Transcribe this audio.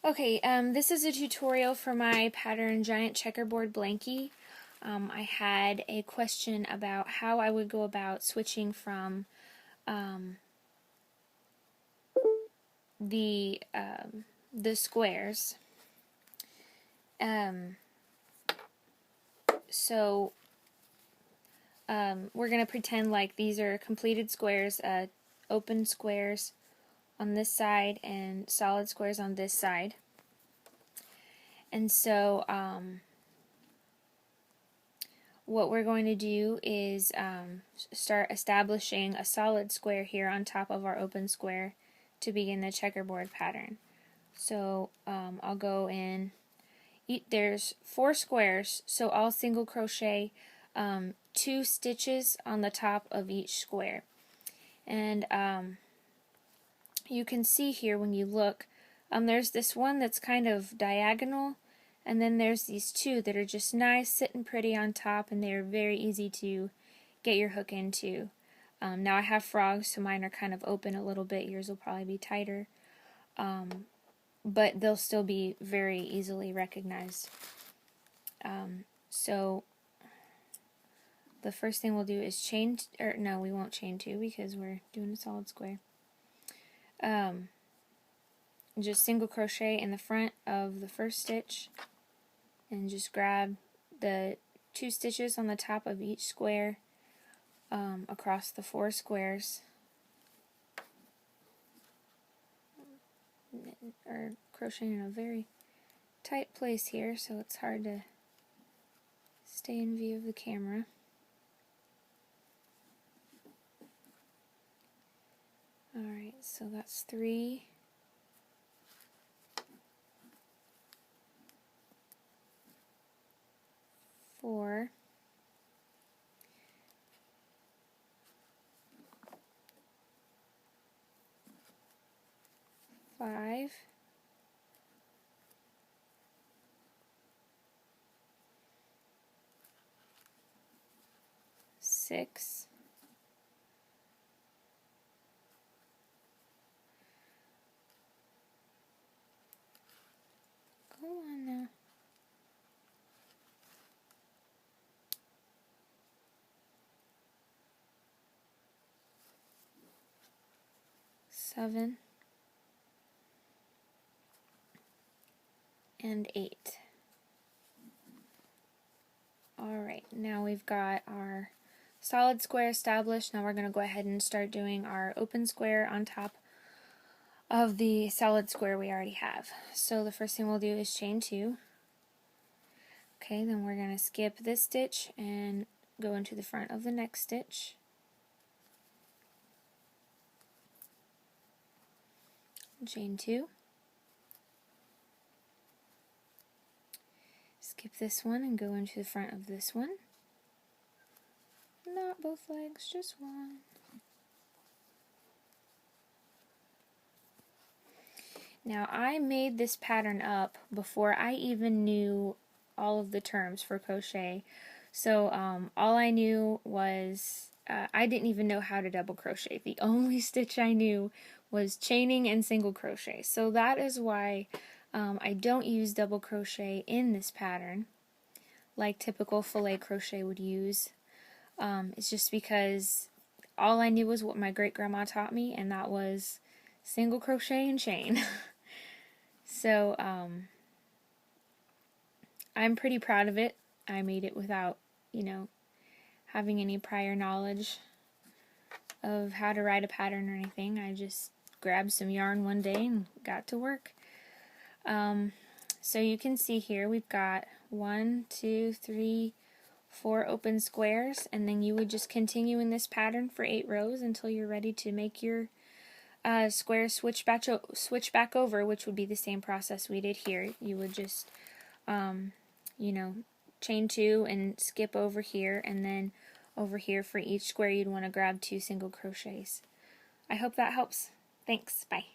Okay, this is a tutorial for my pattern Giant Checkerboard Blankie. I had a question about how I would go about switching from the squares. So we're going to pretend like these are completed squares, open squares on this side and solid squares on this side. And so what we're going to do is start establishing a solid square here on top of our open square to begin the checkerboard pattern. So I'll go in, there's 4 squares, so I'll single crochet 2 stitches on the top of each square. And you can see here when you look, there's this one that's kind of diagonal, and then there's these 2 that are just nice, sitting pretty on top, and they're very easy to get your hook into. Now I have frogs, so mine are kind of open a little bit. Yours will probably be tighter, but they'll still be very easily recognized. So the first thing we'll do is chain, or no, we won't chain 2 because we're doing a solid square. Just single crochet in the front of the first stitch and just grab the 2 stitches on the top of each square across the 4 squares, or crocheting in a very tight place here so it's hard to stay in view of the camera. Alright, so that's 3. 4. 5. 6. 7. And 8. Alright, now we've got our solid square established. Now we're going to go ahead and start doing our open square on top of the solid square we already have. So the first thing we'll do is chain 2. Okay, then we're going to skip this stitch and go into the front of the next stitch. Chain 2. Skip this one and go into the front of this one. Not both legs, just one. Now I made this pattern up before I even knew all of the terms for crochet. So all I knew was, I didn't even know how to double crochet. The only stitch I knew was chaining and single crochet. So that is why I don't use double crochet in this pattern like typical filet crochet would use. It's just because all I knew was what my great grandma taught me, and that was single crochet and chain. So I'm pretty proud of it. I made it without, having any prior knowledge of how to write a pattern or anything. I just grabbed some yarn one day and got to work. So you can see here we've got 1, 2, 3, 4 open squares, and then you would just continue in this pattern for 8 rows until you're ready to make your squares switch back over, which would be the same process we did here. You would just chain 2 and skip over here, and then over here for each square you'd want to grab 2 single crochets. I hope that helps. Thanks. Bye.